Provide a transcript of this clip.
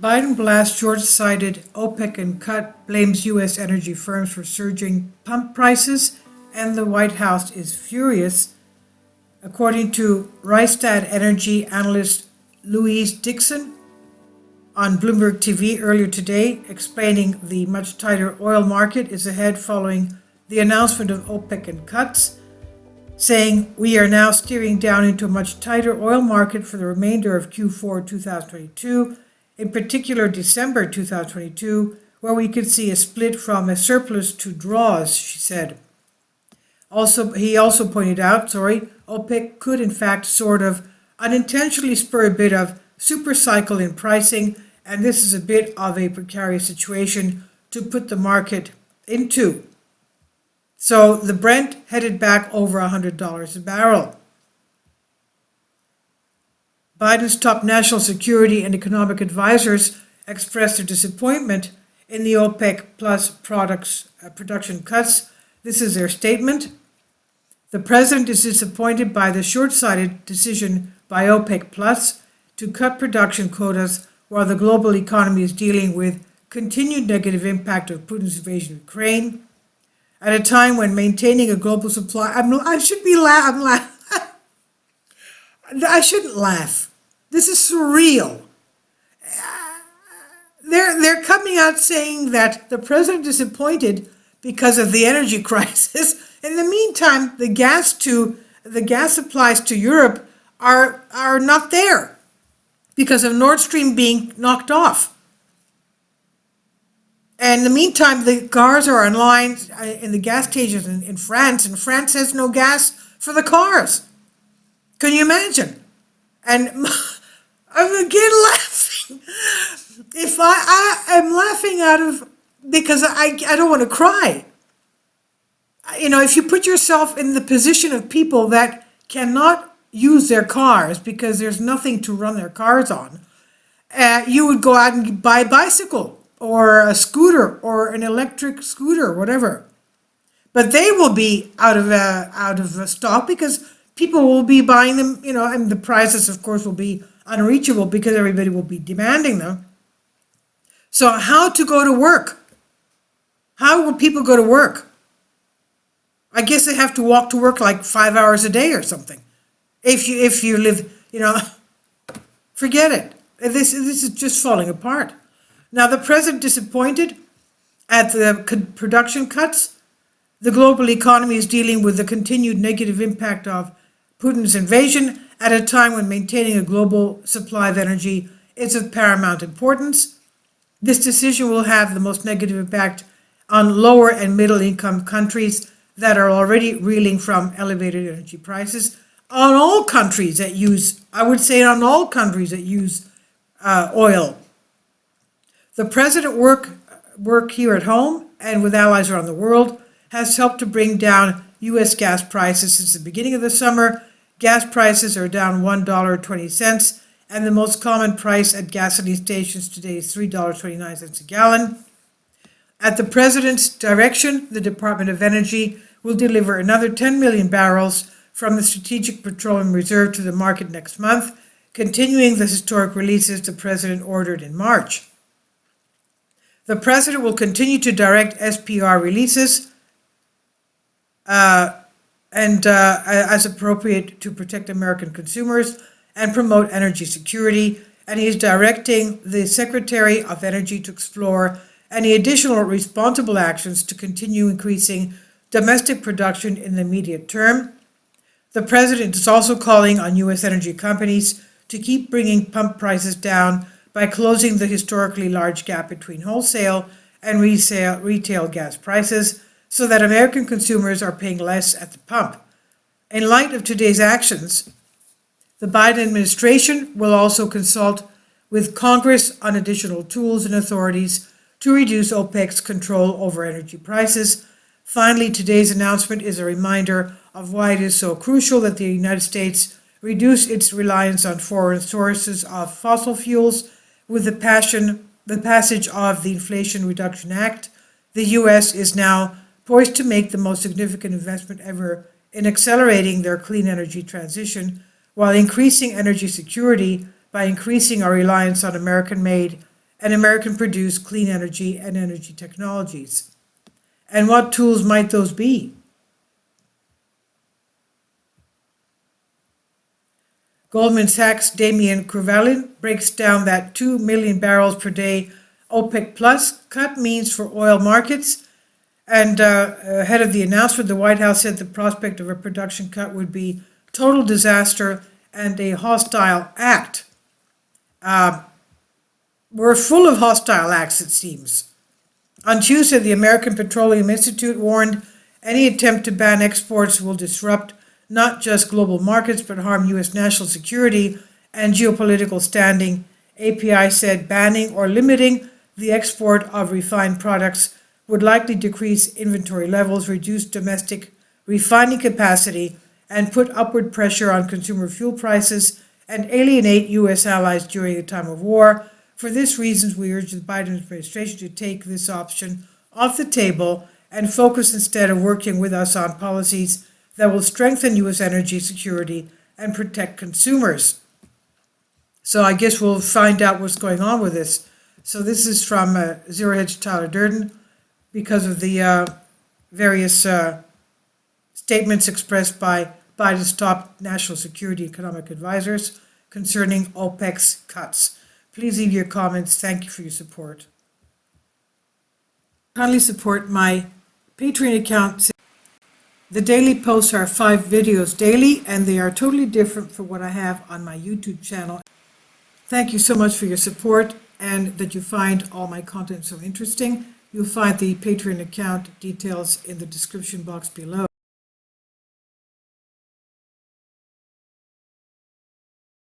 Biden blasts short-sighted OPEC and cut blames U.S. energy firms for surging pump prices, and the White House is furious. According to Rystad energy analyst Louise Dixon on Bloomberg TV earlier today, explaining the much tighter oil market is ahead following the announcement of OPEC and cuts, saying we are now steering down into a much tighter oil market for the remainder of Q4 2022, in particular December 2022, where we could see a split from a surplus to draws, she said. He also pointed out, OPEC could in fact sort of unintentionally spur a bit of super cycle in pricing, and this is a bit of a precarious situation to put the market into. So the Brent headed back over $100 a barrel. Biden's top national security and economic advisors expressed their disappointment in the OPEC Plus production cuts. This is their statement. The president is disappointed by the short-sighted decision by OPEC Plus to cut production quotas while the global economy is dealing with continued negative impact of Putin's invasion of Ukraine. At a time when maintaining a global supply, I shouldn't laugh. This is surreal. They're coming out saying that the president is disappointed because of the energy crisis. In the meantime, the gas supplies to Europe are not there because of Nord Stream being knocked off. And in the meantime, the cars are online in the gas stations in France, and France has no gas for the cars. Can you imagine? And I'm again laughing. If I am laughing because I don't want to cry. You know, if you put yourself in the position of people that cannot use their cars because there's nothing to run their cars on, you would go out and buy a bicycle or a scooter or an electric scooter, whatever. But they will be out of stock because people will be buying them, and the prices, of course, will be unreachable because everybody will be demanding them. So how to go to work? How will people go to work? I guess they have to walk to work like 5 hours a day or something. If you live, forget it. This is just falling apart. Now, the president disappointed at the production cuts. The global economy is dealing with the continued negative impact of Putin's invasion at a time when maintaining a global supply of energy is of paramount importance. This decision will have the most negative impact on lower and middle income countries that are already reeling from elevated energy prices. On all countries that use oil. The president work here at home and with allies around the world has helped to bring down U.S. gas prices since the beginning of the summer. Gas prices are down $1.20, and the most common price at gasoline stations today is $3.29 a gallon. At the president's direction, the Department of Energy will deliver another 10 million barrels from the Strategic Petroleum Reserve to the market next month, continuing the historic releases the president ordered in March. The president will continue to direct SPR releases as appropriate to protect American consumers and promote energy security, and he is directing the Secretary of Energy to explore any additional responsible actions to continue increasing domestic production in the immediate term. The president is also calling on U.S. energy companies to keep bringing pump prices down by closing the historically large gap between wholesale and retail gas prices so that American consumers are paying less at the pump. In light of today's actions, the Biden administration will also consult with Congress on additional tools and authorities to reduce OPEC's control over energy prices. Finally, today's announcement is a reminder of why it is so crucial that the United States reduce its reliance on foreign sources of fossil fuels. With the passage of the Inflation Reduction Act, the U.S. is now poised to make the most significant investment ever in accelerating their clean energy transition while increasing energy security by increasing our reliance on American-made and American-produced clean energy and energy technologies. And what tools might those be? Goldman Sachs' Damian Cruvellin breaks down that 2 million barrels per day OPEC plus cut means for oil markets. And ahead of the announcement, the White House said the prospect of a production cut would be total disaster and a hostile act. We're full of hostile acts, it seems. On Tuesday, the American Petroleum Institute warned any attempt to ban exports will disrupt not just global markets, but harm U.S. national security and geopolitical standing. API said banning or limiting the export of refined products would likely decrease inventory levels, reduce domestic refining capacity, and put upward pressure on consumer fuel prices and alienate U.S. allies during a time of war. For this reason, we urge the Biden administration to take this option off the table and focus instead of working with us on policies that will strengthen U.S. energy security and protect consumers. So I guess we'll find out what's going on with this. So this is from Zero Hedge Tyler Durden, because of the various statements expressed by Biden's top national security economic advisors concerning OPEC's cuts. Please leave your comments. Thank you for your support. Kindly support my Patreon account. The daily posts are 5 videos daily, and they are totally different from what I have on my YouTube channel. Thank you so much for your support and that you find all my content so interesting. You'll find the Patreon account details in the description box below.